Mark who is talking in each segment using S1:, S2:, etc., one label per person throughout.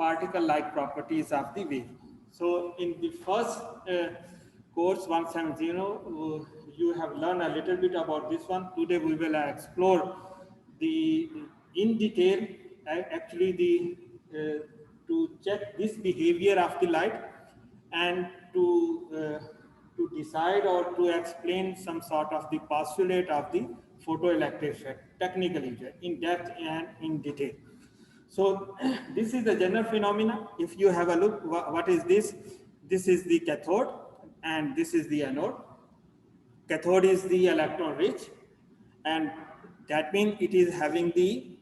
S1: particle-like properties of the wave. So in the first course 170, you have learned a little bit about this one. Today we will explore the in detail actually the to check this behavior of the light and to decide or to explain some sort of the postulate of the photoelectric effect technically in depth and in detail. So this is the general phenomena. If you have a look, what is this? This is the cathode and this is the anode. Cathode is the electron rich, and that means it is having the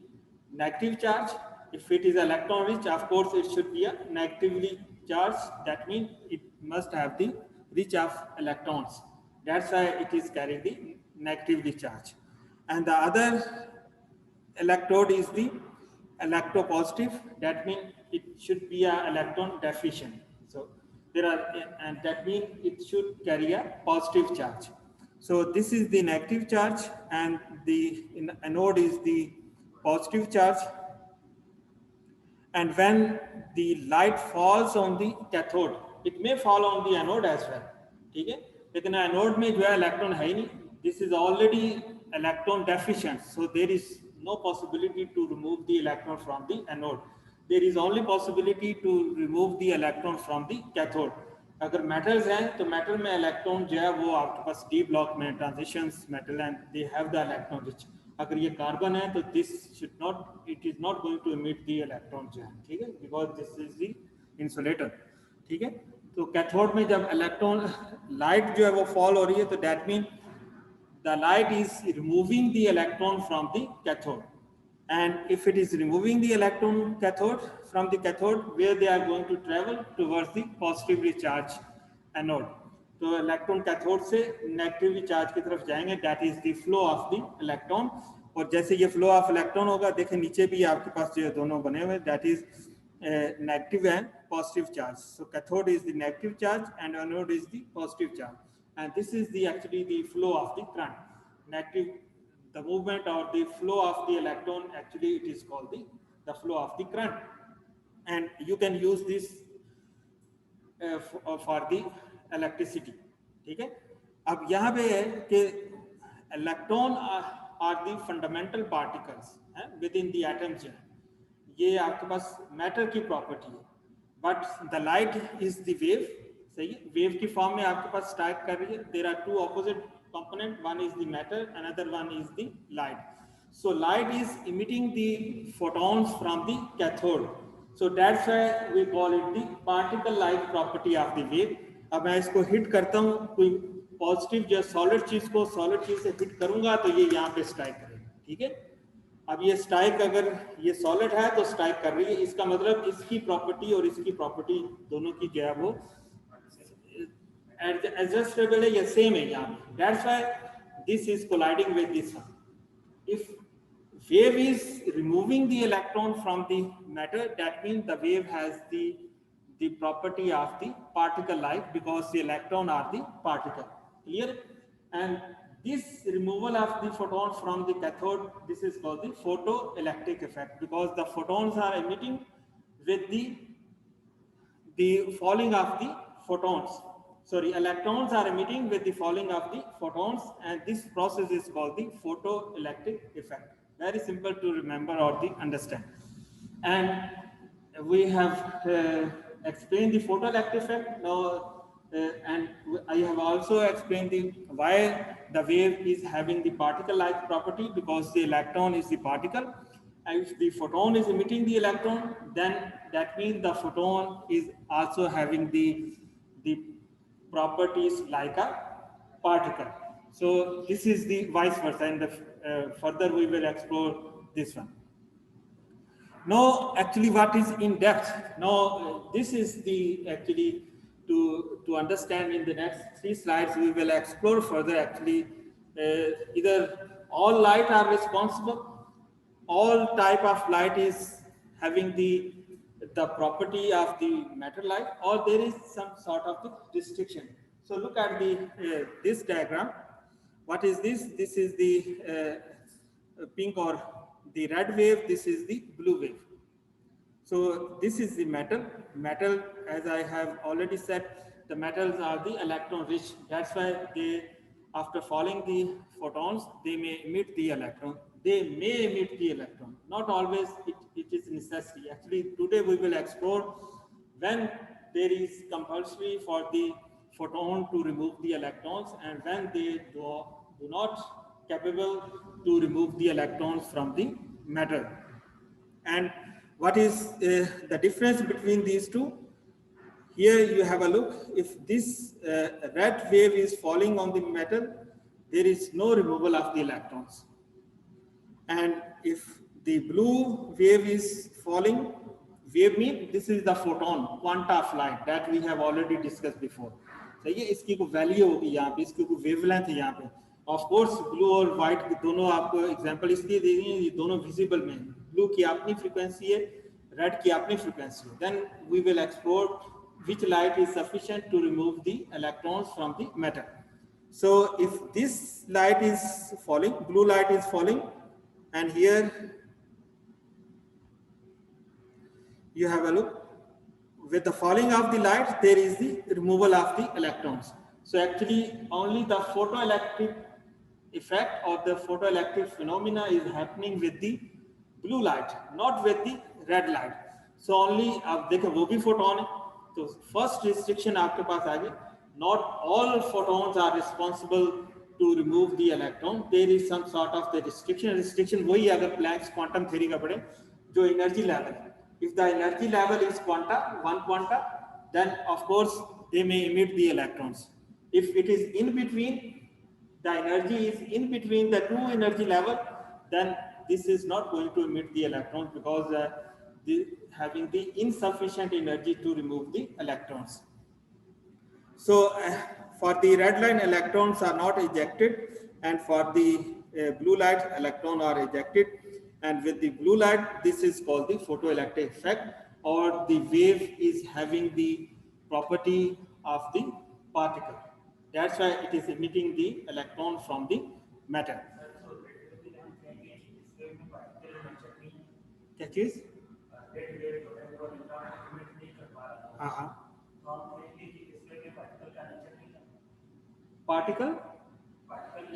S1: negative charge. If it is electron rich, of course it should be a negatively charged. That means it must have the rich of electrons. That's why it is carrying the negatively charged. And the other electrode is the electropositive. That means it should be a electron deficient. So there are, and that means it should carry a positive charge. So this is the negative charge, and the anode is the positive charge. And when the light falls on the cathode, it may fall on the anode as well. ठीक है, लेकिन anode में जो है electron है ही नहीं. This is already electron deficient, so there is no possibility to remove the electron from the anode. There is only possibility to remove the electron from the cathode. अगर metals हैं तो metal में electron जो है वो आपके पास d block में transitions metal and they have the electron rich. अगर ये कार्बन है तो this should not, it is not going to emit the electron जो है, ठीक है, because this is the insulator. ठीक है, तो कैथोड में जब इलेक्ट्रॉन लाइट जो है वो फॉल हो रही है तो that means the light is removing the electron from the cathode. And if it is removing the electron cathode from the cathode, where they are going to travel towards the positively charged anode. तो electron cathode से negatively charge की तरफ जाएंगे. That is the flow of the electron. और जैसे ये flow of electron होगा, देखें नीचे भी आपके पास जो दोनों बने हुए, that is negative and positive charge. So cathode is the negative charge and anode is the positive charge. And this is the actually the flow of the current. Negative, the movement or the flow of the electron, actually it is called the flow of the current. And you can use this for the electricity. ठीक है, अब यहाँ पे है कि electron are the fundamental particles within the atoms. ये आपके पास मैटर की प्रॉपर्टी है, but the light is the wave. सही है, वेव की फॉर्म में आपके पास स्ट्राइक कर रही है. There are two opposite component, one is the matter, another one is the light. So light is emitting the photons from the cathode, so that's why we call it the particle like property of the wave. अब मैं इसको hit करता हूँ, कोई positive जो solid चीज को solid चीज से हिट करूंगा तो ये यहाँ पे स्ट्राइक करेगा. ठीक है, अब ये स्ट्राइक, अगर ये सॉलिड है तो स्ट्राइक कर रही है, इसका मतलब इसकी प्रॉपर्टी और इसकी प्रॉपर्टी दोनों की जो है वो adjustable है या सेम है यहाँ. That's why this is colliding with this one. If wave is removing the electron from the matter, that means the wave has the property of the particle like, because the electron are the particle. Clear? And this removal of the photons from the cathode, this is called the photoelectric effect, because the photons are emitting with the falling of the photons. Sorry, electrons are emitting with the falling of the photons, and this process is called the photoelectric effect. Very simple to remember or to understand. And we have explained the photoelectric effect now, and I have also explained why the wave is having the particle-like property, because the electron is the particle, and if the photon is emitting the electron, then that means the photon is also having the properties like a particle. So this is the vice versa, and further we will explore this one. Now actually what is in depth, now this is the actually to understand in the next 3 slides we will explore further. Actually either all light are responsible, all type of light is having the property of the matter light, or there is some sort of the restriction. So look at the this diagram. What is this? This is the pink or the red wave. This is the blue wave. So this is the metal. Metal, as I have already said, the metals are the electron rich. That's why they, after falling the photons, they may emit the electron. They may emit the electron. Not always it is necessary. Actually, today we will explore when there is compulsory for the photon to remove the electrons and when they do not capable to remove the electrons from the metal. And what is the difference between these two? Here you have a look. If this red wave is falling on the metal, there is no removal of the electrons. And if the blue wave is falling, wave means this is the photon, quanta of light that we have already discussed before. सही है, इसकी कोई value होगी यहाँ पे, इसकी कोई wavelength है यहाँ पे. ऑफ कोर्स ब्लू और व्हाइट दोनों आपको एग्जांपल इसलिए दे दिए, ये दोनों विजिबल में. ब्लू की अपनी फ्रीक्वेंसी है, रेड की अपनी फ्रीक्वेंसी है. Then we will explore which light is sufficient to remove the electrons from the metal. So if this light is falling, blue light is falling, and here you have a look. With the falling of the light, there is the removal of the electrons. So actually only the photoelectric effect or the photoelectric phenomena is happening with the blue light, not with the red light. So only आप देखें वो भी photon है. तो first restriction आपके पास आ गई. Not all photons are responsible to remove the electron. There is some sort of the restriction. Restriction वही है अगर Planck's quantum theory का पढ़े, जो energy level है. If the energy level is quanta, one quanta, then of course they may emit the electrons. If it is in between, the energy is in between the two energy level, then this is not going to emit the electrons because having the insufficient energy to remove the electrons. So for the red line, electrons are not ejected, and for the blue light, electrons are ejected. And with the blue light, this is called the photoelectric effect, or the wave is having the property of the particle. That's why it is emitting the electron from the metal. क्या चीज? Particle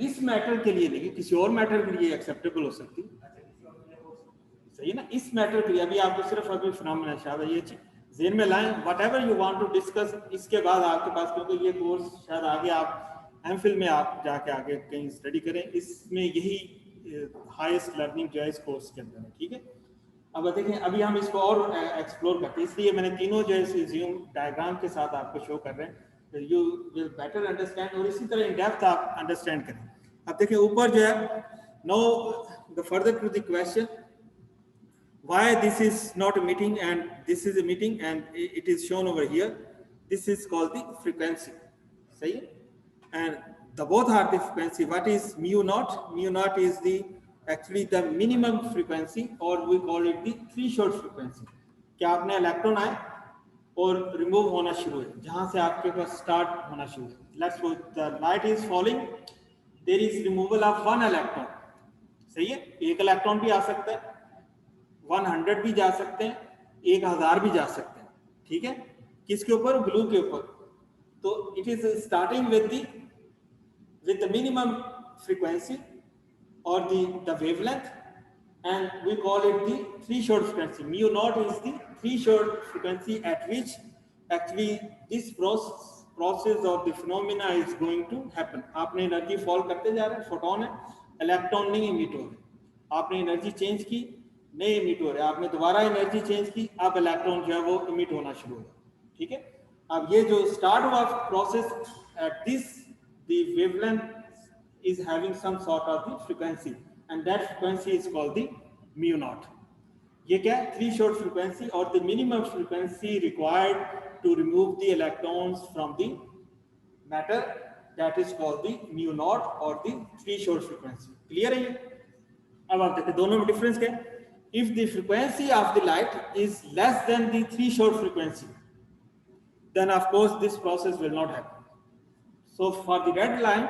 S1: इस matter के लिए नहीं, किसी और matter के लिए एक्सेप्टेबल हो सकती. सही है ना. इस मैटर के लिए अभी आपको सिर्फ अभी फिनोमेना शायद ये ज़हन में लाएं. Whatever you want to discuss, इसके बाद आपके पास, क्योंकि ये कोर्स शायद आगे आप एमफिल में आप जाके आगे कहीं स्टडी करें, इसमें यही हाईएस्ट लर्निंग जो है इस कोर्स के अंदर है. ठीक है. अब देखें, अभी हम इसको और एक्सप्लोर करते हैं, इसलिए मैंने तीनों जो है ज़ूम डायग्राम के साथ आपको शो कर रहे हैं. यू विल बेटर अंडरस्टैंड और इसी तरह इन डेप्थ आप अंडरस्टैंड करें. अब देखें ऊपर जो है, no the further to the question why this is not emitting and this is emitting, and it is shown over here. This is called the frequency. सही है. And the both are the frequency. What is mu naught? Mu naught is the actually the minimum frequency, or we call it the threshold frequency. क्या आपने electron आए और remove होना शुरू है, जहां से आपके पास स्टार्ट होना शुरू है. Let's suppose the light is falling, there is removal of one electron. सही है. एक इलेक्ट्रॉन भी आ सकता है, 100 भी जा सकते हैं, 1000 भी जा सकते हैं. ठीक है. किसके ऊपर? ब्लू के ऊपर. तो it is starting with the minimum frequency or the wavelength, and we call it the threshold frequency. Mu naught is the threshold frequency at which actually this process of the phenomena is going to happen. आपने energy fall करते जा रहे हैं, photon है, electron नहीं emit हो रहे. आपने एनर्जी चेंज की, नहीं इमिट हो रहे. आपने दोबारा एनर्जी चेंज की, अब इलेक्ट्रॉन जो है वो इमिट होना शुरू हो. ठीक है. अब ये जो स्टार्ट हुआ process at this, the wavelength is having some sort of the frequency, and that frequency is called the mu naught. ये क्या है? थ्रेशोल्ड फ्रीक्वेंसी और the minimum frequency required to remove the electrons from the matter, that is called the mu naught और the threshold frequency. Clear है ये? अब आप देखते दोनों में डिफरेंस क्या है. If the frequency of the light is less than the threshold frequency, then of course this process will not happen. So for the red line,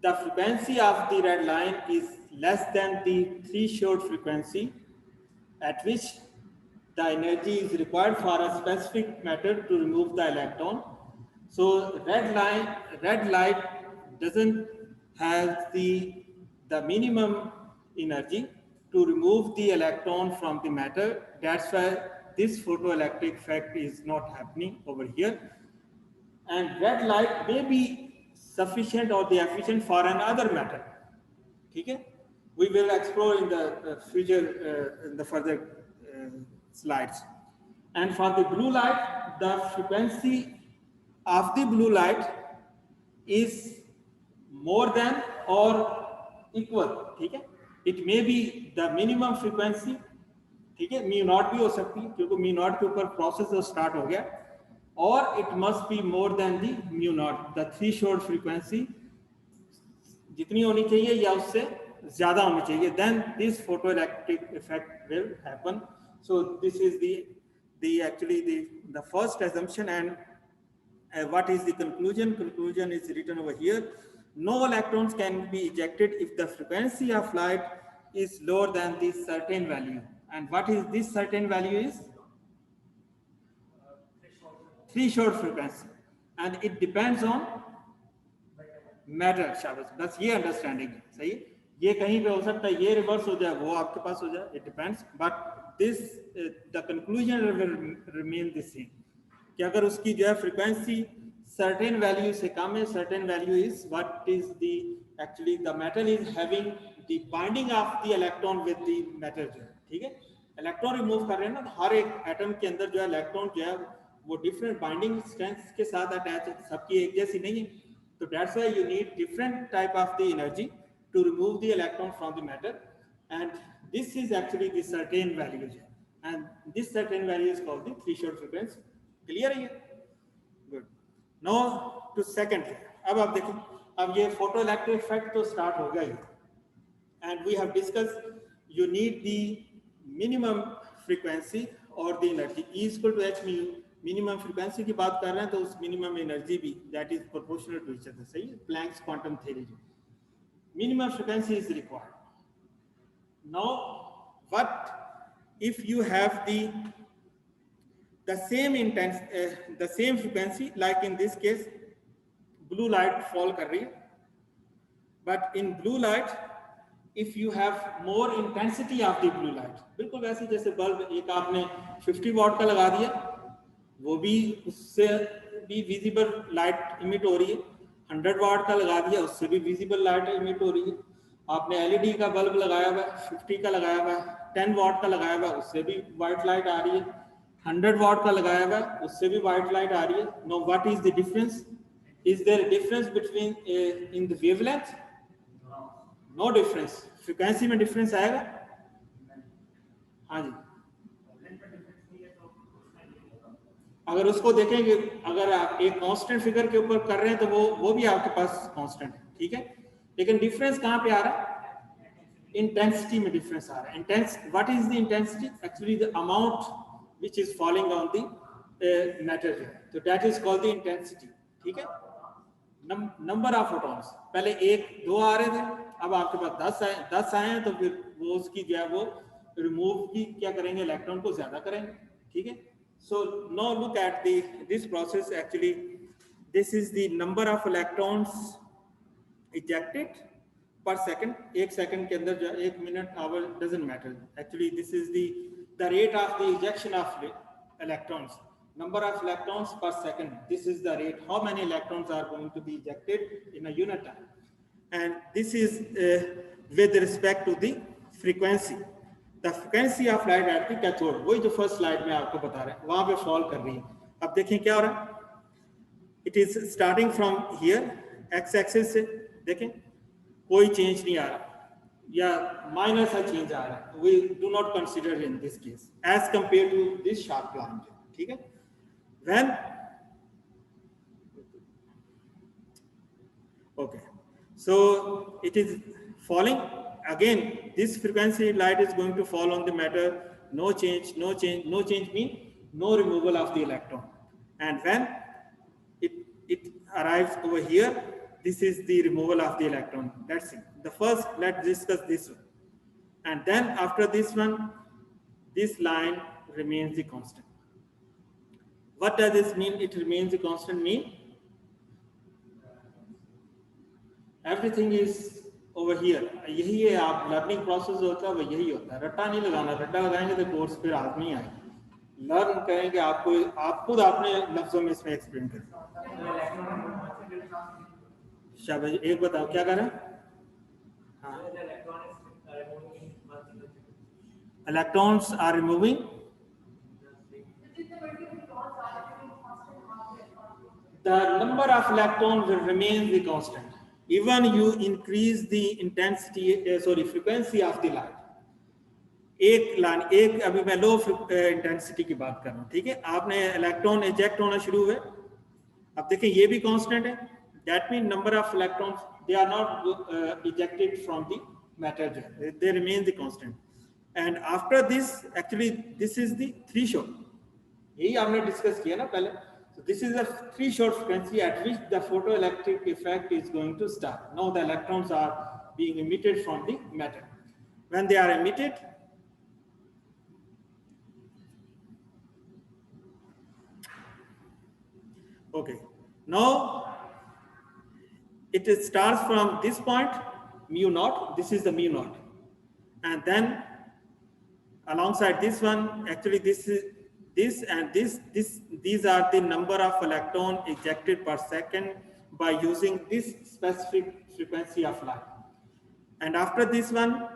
S1: the frequency of the red line is less than the threshold frequency at which the energy is required for a specific matter to remove the electron. So red light doesn't have the minimum energy to remove the electron from the matter. That's why this photoelectric effect is not happening over here. And red light may be sufficient or the efficient for another matter. Okay? We will explore in the future, in the further slides. And for the blue light, the frequency of the blue light is more than or equal. ठीक है? It may be the minimum frequency. ठीक है? Mu naught भी हो सकती है क्योंकि mu naught के ऊपर प्रोसेस जो स्टार्ट हो गया, और it must be more than the mu naught. The threshold frequency जितनी होनी चाहिए या उससे ज्यादा होनी चाहिए, then this photoelectric effect will happen. So this is the first assumption. And what is the conclusion? Conclusion is written over here. No electrons can be ejected if the frequency of light is lower than this certain value. And what is this certain value is? Threshold frequency. And it depends on matter. शाबाश, बस ये understanding है. सही है. ये कहीं पे हो सकता है, ये रिवर्स हो जाए, वो आपके पास हो जाए. It depends, but this the conclusion will remain the same कि अगर उसकी जो है फ्रीक्वेंसी सर्टेन वैल्यू से कम है, certain value is what is the actually the metal is having the binding of the electron with the metal जो है. ठीक है, इलेक्ट्रॉन रिमूव कर रहे हैं ना, हर एक एटम के अंदर जो है इलेक्ट्रॉन जो है वो डिफरेंट बाइंडिंग स्ट्रेंथ के साथ अटैच है, सबकी एक जैसी नहीं है. So that's why you need different type of the energy to remove the electron from the matter, and this is actually the certain value, and this certain value is called the threshold frequency. Clear है ये? Good. Now to second. अब आप देखो, अब ये photoelectric effect तो start हो गया, and we have discussed you need the minimum frequency or the energy E is equal to h mu. Minimum frequency की बात कर रहे हैं तो उस मिनिमम एनर्जी भी that is proportional to each other. सही है, प्लैंक्स क्वांटम थ्योरी जो minimum frequency is required. Now what if you have the same frequency, like in this case blue light fall कर रही है, but in blue light if you have more intensity of the blue light, बिल्कुल वैसे जैसे bulb एक आपने 50 what का लगा दिया, वो भी उससे भी विजिबल लाइट इमिट हो रही है. 100 वाट का लगा दिया, उससे भी विजिबल लाइट इमिट हो रही है. आपने एलईडी का बल्ब लगाया हुआ है, 50 का लगाया हुआ है, 10 वाट का लगाया हुआ है, उससे भी वाइट लाइट आ रही है. 100 वाट का लगाया हुआ है, उससे भी वाइट लाइट आ रही है. No, what is the difference? Is there difference between in the wavelength? No difference. Frequency में डिफरेंस आएगा? हाँ जी. अगर उसको देखेंगे, अगर आप एक कांस्टेंट फिगर के ऊपर कर रहे हैं तो वो भी आपके पास कांस्टेंट है. ठीक है, लेकिन डिफरेंस कहाँ पे आ रहा है? इंटेंसिटी में डिफरेंस आ रहा है. What is the intensity? Actually the amount which is falling on the matter, तो that is called the intensity. ठीक है, नंबर ऑफ फोटॉन्स. पहले 1 2 आ रहे थे, अब आपके पास 10 आए हैं, तो फिर वो उसकी जो है वो रिमूव की क्या करेंगे, इलेक्ट्रॉन को ज्यादा करेंगे. ठीक है. So now look at this process. Actually, this is the number of electrons ejected per second. एक second के अंदर जो 1 minute, hour doesn't matter. Actually, this is the rate of the ejection of electrons. Number of electrons per second. This is the rate. How many electrons are going to be ejected in a unit time? And this is with respect to the frequency. The frequency of light at the cathode, वही जो first slide में आपको बता रहे हैं, वहां पे fall कर रही है. अब देखें क्या हो रहा है. It is starting from here, x axis से देखें कोई चेंज नहीं आ रहा, या माइनर सा चेंज आ रहा है. We do not consider in this case as compare to this sharp line. ठीक है. When okay, so it is falling. Again, this frequency light is going to fall on the matter. No change, no change, no change mean no removal of the electron. And when it arrives over here, this is the removal of the electron. That's it. The first, let's discuss this one. And then after this one, this line remains the constant. What does this mean? It remains the constant mean everything is over here. यही है आप learning process होता है वो यही होता है. रट्टा नहीं लगाना, रट्टा लगाएंगे तो कोर्स फिर हाथ नहीं आएगी. लर्न करेंगे आपको, आप खुद अपने लफ्जों में इसमें एक्सप्लेन करें. शाबाश, एक बताओ क्या करें. हाँ, electrons are removing the number of electrons will remain the constant even you increase the intensity frequency of the light. एक अभी मैं लो इंटेंसिटी की बात कर रहा हूँ, ठीक है. आपने इलेक्ट्रॉन इजेक्ट होना शुरू हुए, अब देखें ये भी कांस्टेंट है. That mean number of electrons they are not ejected from the matter, they remain the constant. And after this actually this is the threshold. यही आपने डिस्कस किया ना पहले. So this is the threshold frequency at which the photoelectric effect is going to start. Now the electrons are being emitted from the matter. When they are emitted, okay, now it starts from this point mu naught. This is the mu naught, and then alongside this one, actually this is this and these are the number of electron ejected per second by using this specific frequency of light. And after this one,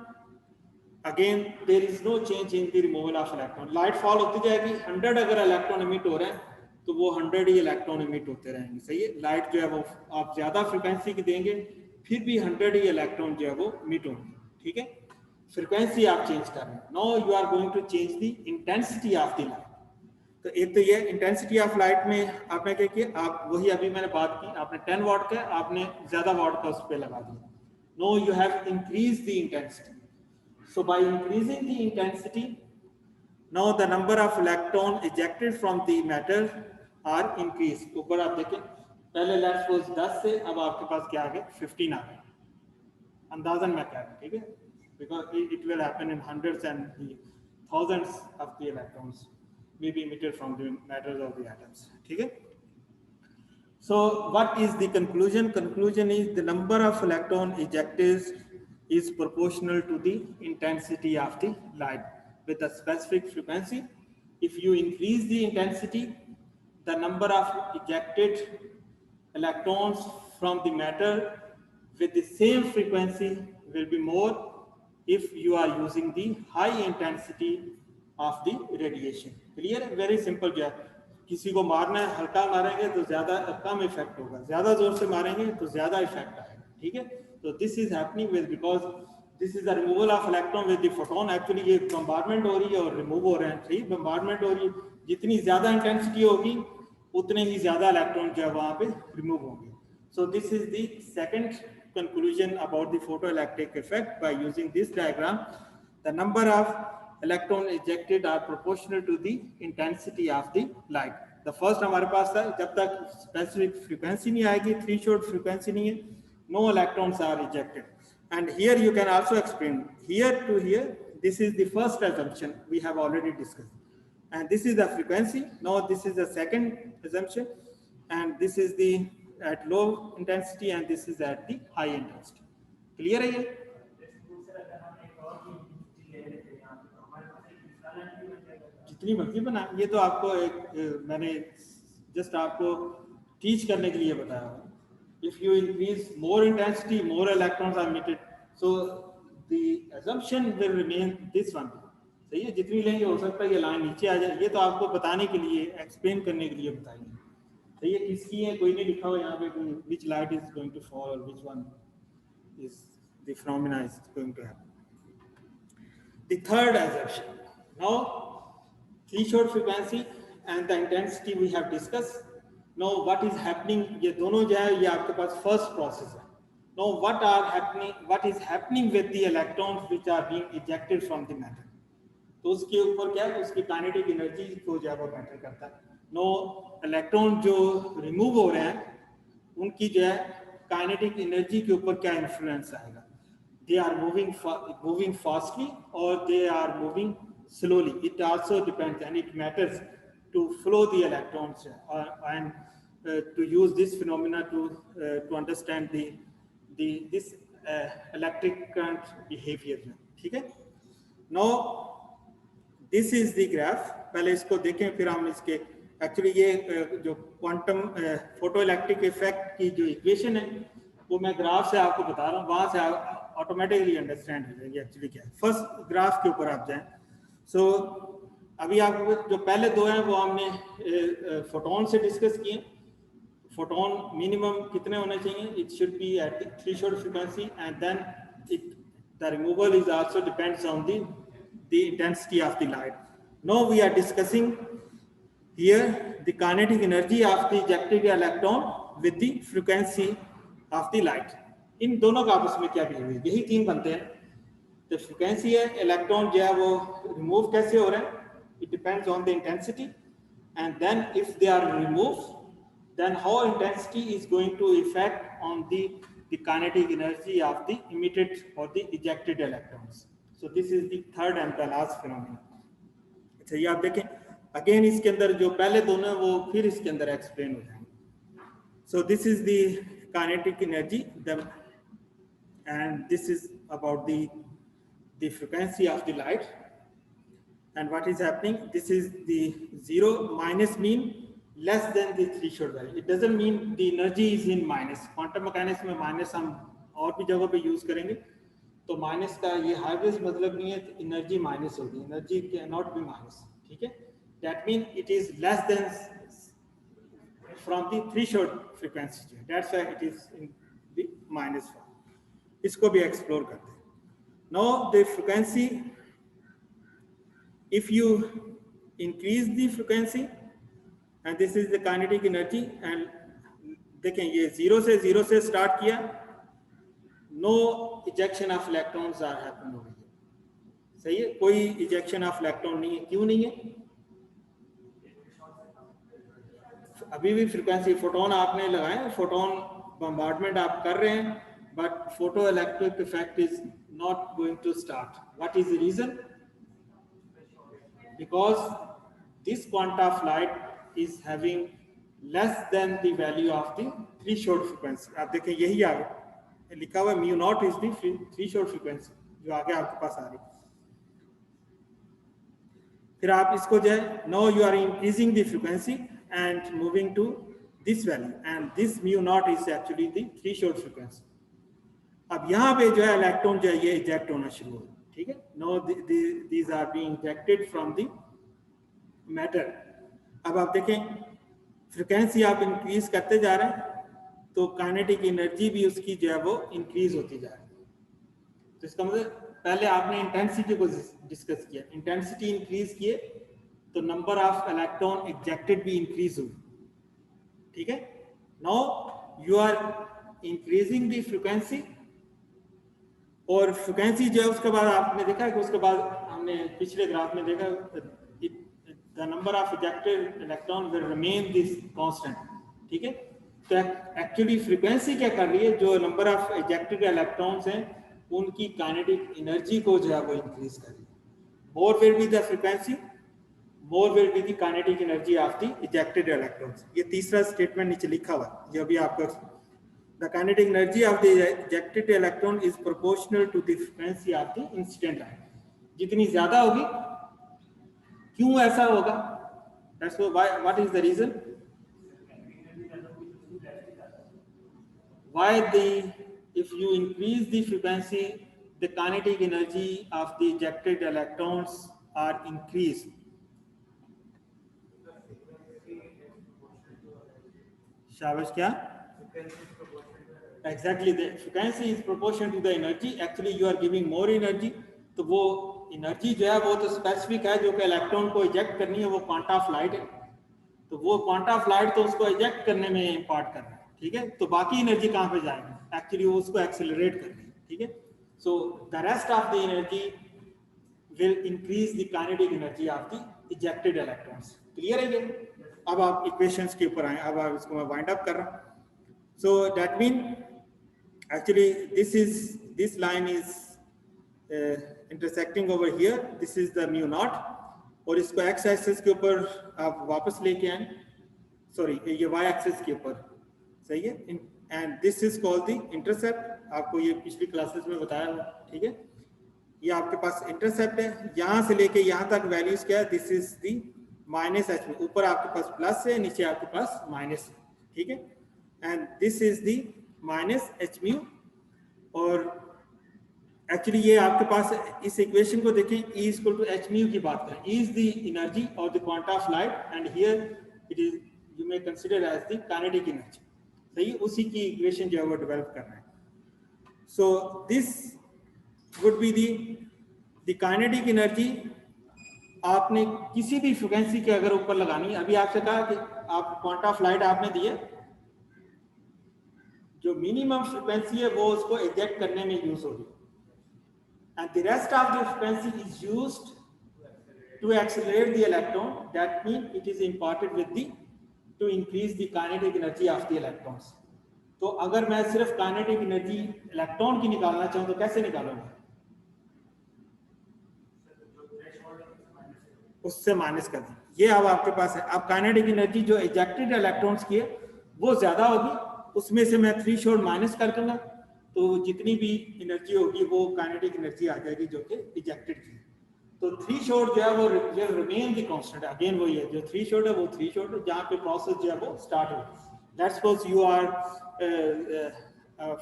S1: again there is no change in the removal of electron. Light fall होती जाएगी. 100 अगर electron emit हो रहे हैं तो वो 100 ही electron emit होते रहेंगे. सही है. लाइट जो है वो आप ज्यादा फ्रिक्वेंसी की देंगे फिर भी 100 ही इलेक्ट्रॉन जो है वो इमिट होंगे. ठीक है. फ्रिक्वेंसी आप चेंज कर रहे हैं. Now you are going to change the intensity of the light. तो एक तो ये इंटेंसिटी ऑफ लाइट में आपने क्या किया, आप वही अभी मैंने बात की, आपने 10 वाट का आपने ज्यादा वाट का उस पर लगा दिया. No you have increase the intensity. So by increasing the intensity now the number of electron ejected from the matter are increase. ऊपर आप देखें पहले लेट्स सपोज 10 से अब आपके पास क्या आ गया 15 आ गया. अंदाजन मैं कह रहा हूं, ठीक है, because it will happen in hundreds and thousands of the electrons may be emitted from the matters of the atoms. ठीक है. So what is the conclusion? Conclusion is the number of electron ejected is proportional to the intensity of the light with a specific frequency. If you increase the intensity, the number of ejected electrons from the matter with the same frequency will be more if you are using the high intensity of the radiation. Clear? Very simple. जो है किसी को मारना है हल्का मारेंगे तो ज्यादा कम इफेक्ट होगा, ज्यादा जोर से मारेंगे तो ज्यादा इफेक्ट आएगा. ठीक है. तो this is happening with because this is the removal of electron with the photon. Actually ये बम्बार्डमेंट हो रही है और रिमूव हो रहे हैं. ठीक, बम्बार्डमेंट हो रही है. जितनी ज्यादा इंटेंसिटी होगी उतने ही ज्यादा इलेक्ट्रॉन जो है वहां पे रिमूव होंगे. So this is the second conclusion about the photoelectric effect by using this diagram. The number of electron ejected are proportional to the intensity of the light. The first हमारे पास था जब तक specific frequency नहीं आएगी, threshold frequency नहीं है, no electrons are ejected. And here you can also explain here to here. This is the first assumption we have already discussed, and this is the frequency. Now this is the second assumption, and this is the at low intensity and this is at the high intensity. Clear है ये? जितनी मर्जी बना, ये तो आपको एक मैंने जस्ट आपको टीच करने के लिए बताया. If you increase more intensity, more electrons are emitted. So the assumption will remain this one. सही है. जितनी लेंगे हो सकता है ये लाइन नीचे आ जाए. ये तो आपको बताने के लिए, एक्सप्लेन करने के लिए बताएंगे. तो ये किसकी है कोई नहीं लिखा हुआ यहाँ पे, which light is going to fall or which one is the phenomena is going to happen. The third assumption. Now threshold frequency and the intensity we have discussed. Now what is happening? ये दोनों जो है ये आपके पास first process है. Now what is happening with the electrons which are being ejected from the matter? तो उसके ऊपर क्या है, उसकी काइनेटिक एनर्जी को जो है वो मैटर करता है. नो इलेक्ट्रॉन जो रिमूव हो रहे हैं उनकी जो है काइनेटिक एनर्जी के ऊपर क्या इन्फ्लुएंस आएगा. दे आर मूविंग फास्टली और they are moving slowly. It also depends and it matters to flow the electrons and to use this phenomena to understand this electric current behavior. ठीक है? Now this is the graph. पहले इसको देखें फिर हम इसके actually ये जो क्वांटम फोटो इलेक्ट्रिक इफेक्ट की जो इक्वेशन है वो मैं ग्राफ से आपको बता रहा हूँ, वहां से आप ऑटोमेटिकली अंडरस्टैंड हो जाएगी एक्चुअली क्या है. फर्स्ट ग्राफ के ऊपर आप जाएं. सो अभी आपको जो पहले दो हैं वो हमने फोटोन से डिस्कस किए. फोटोन मिनिमम कितने होने चाहिए? It should be at threshold frequency and then it the removal is also depends on the intensity of the light. Now we are discussing here the kinetic energy of the ejected electron with the frequency of the light. इन दोनों का आपस में क्या behaviour, यही तीन बनते हैं. तो फ्रीक्वेंसी है, इलेक्ट्रॉन जो है वो रिमूव कैसे हो रहे हैं, it depends on the intensity and then if they are remove then how intensity is going to affect on the kinetic energy of the emitted or the ejected electrons. So this is the third and the last phenomenon. अच्छा ये आप देखें again इसके अंदर जो पहले दोनों वो फिर इसके अंदर एक्सप्लेन हो जाएंगे. So this is the kinetic energy and this is about the frequency of the light and what is happening. This is the zero minus mean less than the threshold value. It doesn't mean the energy is in minus. Quantum mechanics में minus हम और भी जगह पे use करेंगे. तो minus का ये हार्वेज मतलब नहीं है एनर्जी माइनस होगी, energy can not be minus. ठीक है, that mean it is less than from the threshold frequency, that's why it is in the minus form. इसको भी एक्सप्लोर करते हैं. Now the frequency, if you increase the frequency and this is the kinetic energy and देखें ये zero से start किया, no ejection of electrons are happening over here. सही है, कोई इजेक्शन ऑफ इलेक्ट्रॉन नहीं है. क्यों नहीं है? अभी भी फ्रीक्वेंसी फोटोन आपने लगाए, फोटोन बम्बार्डमेंट आप कर रहे हैं, but photo electric effect is not going to start. What is the reason? Because this quanta of light is having less than the value of the threshold frequency. आप देखें यही आ गया लिखा हुआ mu naught is the threshold frequency जो आगे आपके पास आ रही. फिर आप इसको जो है no you are increasing the frequency and moving to this value and this mu naught is actually the threshold frequency. अब यहाँ पे जो है इलेक्ट्रॉन जो है ये इजेक्ट होना शुरू हो. ठीक है, no these are being ejected from the matter. अब आप देखें फ्रीक्वेंसी आप इंक्रीज करते जा रहे हैं तो काइनेटिक एनर्जी भी उसकी जो है वो इंक्रीज होती जा रही है. तो इसका मतलब पहले आपने इंटेंसिटी को डिस्कस किया, इंटेंसिटी इंक्रीज किए तो नंबर ऑफ इलेक्ट्रॉन इजेक्टेड भी इंक्रीज हुई. ठीक है, now you are increasing the frequency और फ्रीक्वेंसी जो है उसके बाद आपने देखा कि उसके बाद हमने पिछले ग्राफ में देखा the number of ejected electron will remain this constant. ठीक है, तो एक्चुअली फ्रीक्वेंसी क्या कर रही है, जो नंबर ऑफ इजेक्टेड इलेक्ट्रॉन्स हैं उनकी काइनेटिक एनर्जी को जो है वो इंक्रीज कर रही है. More will be the frequency, more will be the kinetic energy of the ejected electrons. ये तीसरा स्टेटमेंट नीचे लिखा हुआ है जो अभी आपको, the kinetic energy of the ejected electron is proportional to the frequency of the incident light. जितनी ज्यादा होगी, क्यों ऐसा होगा? That's why, what is the reason? Why if you increase the frequency, the kinetic energy of the ejected electrons are increased. शाबाश, क्या? Exactly, the frequency is proportional to the energy. Actually, you are giving more energy. तो वो energy जो है वो तो specific है, जो कि इलेक्ट्रॉन को इजेक्ट करनी है, वो क्वांटा ऑफ लाइट है. तो वो क्वांटा ऑफ लाइट तो उसको इजेक्ट करने में इम्पार्ट करना है. ठीक है, तो बाकी एनर्जी कहाँ पे जाएगी? एक्चुअली वो उसको एक्सेलरेट करनी है. ठीक है, so the rest of the energy will increase the kinetic energy of the ejected electrons. Clear है ये? अब आप इक्वेशंस के ऊपर आए. अब आप इसको मैं वाइंड अप कर रहा हूँ. So that mean actually this line is intersecting over here, this is the mu naught, और इसको एक्स एक्सिस के ऊपर आप वापस लेके आए, सॉरी ये वाई एक्सिस के ऊपर, सही है, and this is called the intercept. आपको ये पिछली क्लासेस में बताया हुआ, ठीक है। ये आपके पास इंटरसेप्ट है, यहाँ से लेके यहाँ तक वैल्यूज क्या है, this is the minus H mu, ऊपर आपके पास प्लस है, नीचे आपके पास माइनस है, ठीक है, and this is the minus H mu. और एक्चुअली ये आपके पास इस इक्वेशन को देखें, E equal to H mu की बात करें, E इज द एनर्जी और the quanta of light and here it is you may consider as the kinetic energy, सही, उसी की इक्वेशन जो है वो डेवलप करना है। So this would be the kinetic energy. आपने किसी भी फ्रिक्वेंसी के अगर ऊपर लगानी है, अभी आपसे कहा कि आप क्वांटा ऑफ लाइट आपने दिए, जो मिनिमम फ्रिक्वेंसी है वो उसको एजेक्ट करने में यूज होगी, and the rest of the frequency is used to accelerate the electron. That means it is imparted with the to increase the kinetic energy of the electrons. तो अगर मैं सिर्फ काइनेटिक एनर्जी इलेक्ट्रॉन की निकालना चाहूँ तो कैसे निकालूंगा, उससे माइनस कर दें, ये अब आपके पास है। अब काइनेटिक एनर्जी जो इजेक्टेड इलेक्ट्रॉन्स की है वो ज्यादा होगी, उसमें से मैं थ्रेशोल्ड माइनस कर दूंगा, तो जितनी भी एनर्जी होगी वो काइनेटिक एनर्जी आ जाएगी जो कि इजेक्टेड की। तो थ्रेशोल्ड जो है वो will remain the constant, again वही है, जो थ्रेशोल्ड है वो थ्रेशोल्ड है, जहाँ पे प्रोसेस जो है वो स्टार्ट हो। Let's suppose you are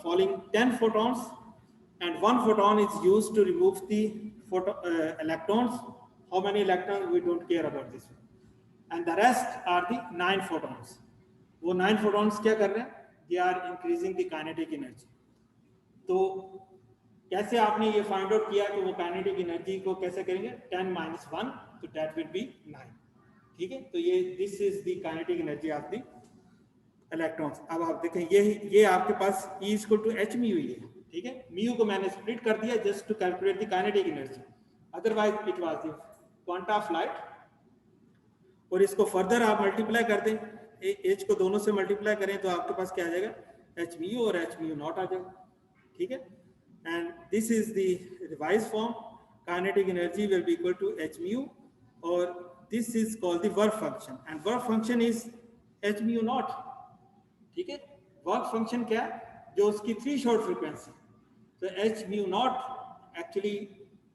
S1: falling 10 photons and 1 photon is used to remove the electrons. How many electrons, we don't care about this one, and the rest are the 9 photons. वो 9 photons क्या कर रहे हैं, they are increasing the kinetic energy। तो कैसे आपने ये find out किया कि वो काइनेटिक एनर्जी को कैसे करेंगे, 10 - 1, तो दैट विल बी 9, ठीक है। तो ये this is the kinetic energy of the electrons. अब आप देखें ये आपके पास E equal to H mu है, ठीक है, म्यू को मैंने स्प्लिट कर दिया just to calculate the kinetic energy, otherwise it was the quanta of light. और इसको फर्दर आप मल्टीप्लाई कर दें, एच को दोनों से मल्टीप्लाई करें तो आपके पास क्या आ जाएगा, एच म्यू और एच म्यू नॉट आ जाएगा, ठीक है। And this is the revise form, kinetic energy will be equal to H mu, और this is called the work function, and work function is H mu not, ठीक है। Work function क्या है, जो उसकी थ्रेशोल्ड फ्रीक्वेंसी, तो H mu not actually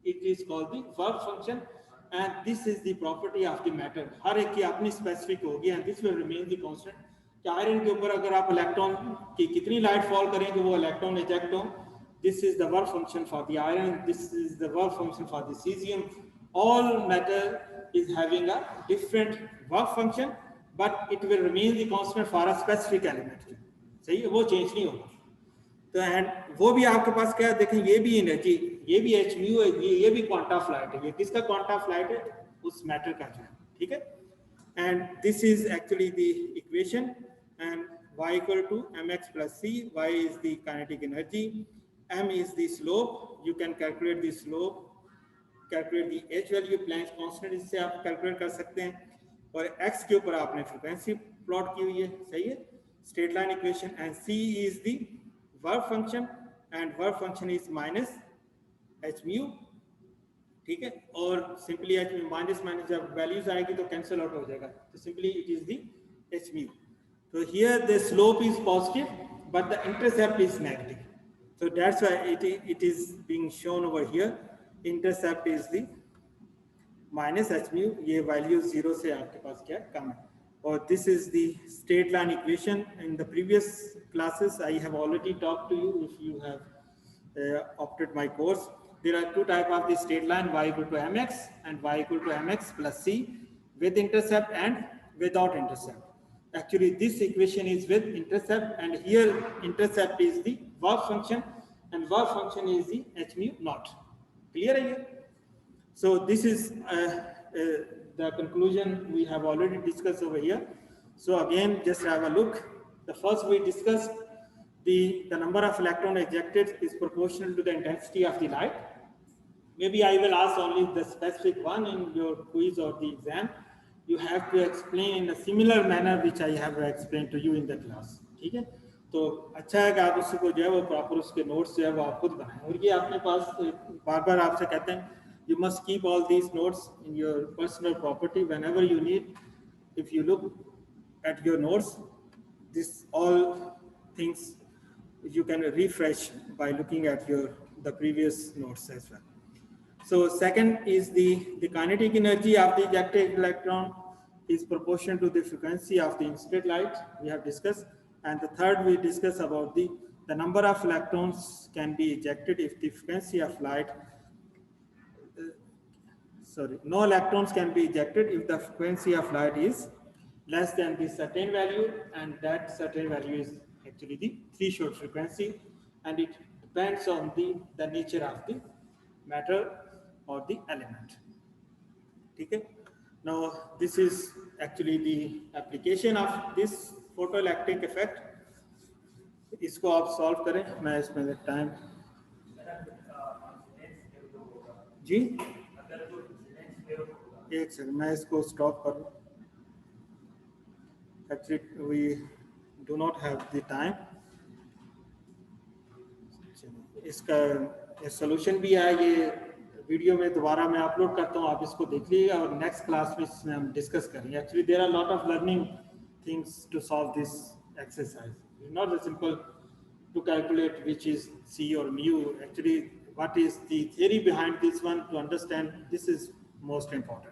S1: it is called the work function, and this is the property of the matter, हर एक की अपनी स्पेसिफिक होगी, and this will remain the constant. कि आयरन के ऊपर अगर आप इलेक्ट्रॉन की कितनी लाइट फॉल करें कि वो इलेक्ट्रॉन इजेक्ट हो, this is the work function for the iron, this is the work function for the caesium, all matter is having a different work function, but it will remain the constant for a specific element, सही है, वो change नहीं होगा। तो and वो भी आपके पास क्या है, देखें ये भी एनर्जी, ये भी एच म्यू है, ये भी क्वांटा ऑफ लाइट है, ये किसका क्वांटा ऑफ लाइट है, उस मैटर का जो है, ठीक है। And this is actually the equation, and y equal to mx plus c, y is the kinetic energy, m is the slope, you can calculate the slope, calculate the h value, Planck's constant इससे आप calculate कर सकते हैं, और x के ऊपर आपने frequency plot की हुई है, सही है, straight line equation, and c is the work function, and work function is minus H mu, ठीक है। और simply H mu minus minus जब वैल्यूज आएगी तो कैंसिल आउट हो जाएगा, तो simply it is the H mu. So here the slope is positive, but the intercept is negative. So that's why it is being shown over here. Intercept is the minus h mu. ये value 0 से आपके पास क्या कम है. और this is the straight line equation. In the previous classes, I have already talked to you. If you have opted my course, there are two types of the straight line: y equal to mx and y equal to mx plus c, with intercept and without intercept. Actually, this equation is with intercept, and here intercept is the work function, and work function is the h mu naught. Clear here? So this is the conclusion we have already discussed over here. So again, just have a look. The first we discussed the number of electron ejected is proportional to the intensity of the light. Maybe I will ask only the specific one in your quiz or the exam. You have to explain in a similar manner which I have explained to you in the class. ठीक है? तो अच्छा है कि आप उसको जो है वो प्रॉपर उसके नोट्स जो है वो आप खुद बनाएं। और ये अपने पास बार बार आपसे कहते हैं you must keep all these notes in your personal property whenever you need. If you look at your notes, this all things you can refresh by looking at the previous notes as well. So second is the kinetic energy of the ejected electron is proportional to the frequency of the incident light we have discussed. And the third we discuss about the number of electrons can be ejected if the frequency of light no electrons can be ejected if the frequency of light is less than the certain value, and that certain value is actually the threshold frequency, and it depends on the nature of the matter or the element. Okay? Now this is actually the application of this photoelectric effect. इसको आप solve करें, मैं इसमें time जी एक second मैं इसको stop कर लूँ. Actually we do not have the time. इसका सोल्यूशन भी है, ये वीडियो में दोबारा मैं अपलोड करता हूँ, आप इसको देख लीजिएगा और नेक्स्ट क्लास में इसमें हम डिस्कस करेंगे. Actually there are lot of learning things to solve this exercise. Not a simple to calculate which is C or mu. Actually, what is the theory behind this one to understand, this is most important.